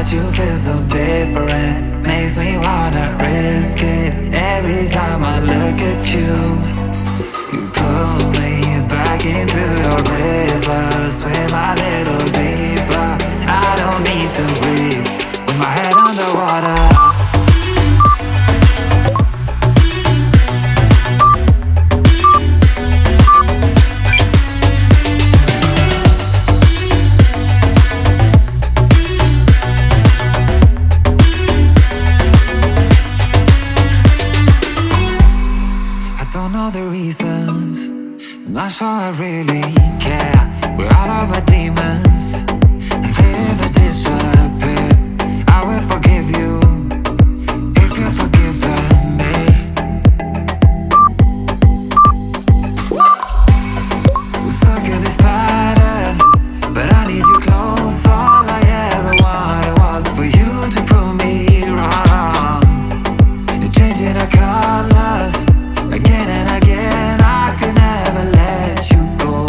about you feels so different. Makes me wanna risk it every time I look at you. You pull me back into your river, swim a little deeper. I don't need to breathe with my head underwater. Don't know the reasons, I'm not sure I really care. We're all of our demons, and they never disappear. I will forgive you if you're forgiven me. We're stuck in this pattern, but I need you close. All I ever wanted was for you to prove me wrong. You're changing our colors again and again, I could never let you go.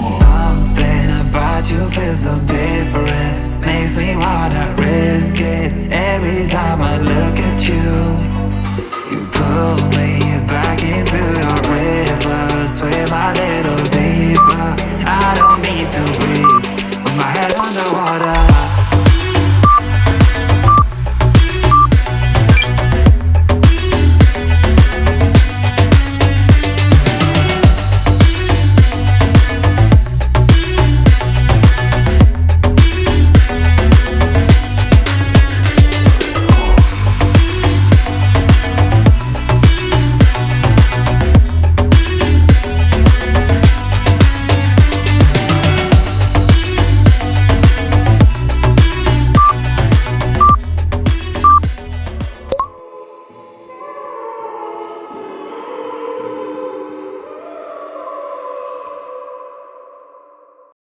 Something about you feels so different. Makes me wanna risk it every time I look at you. You pull me back into your river, swim a little deeper. I don't need to breathe with my head underwater.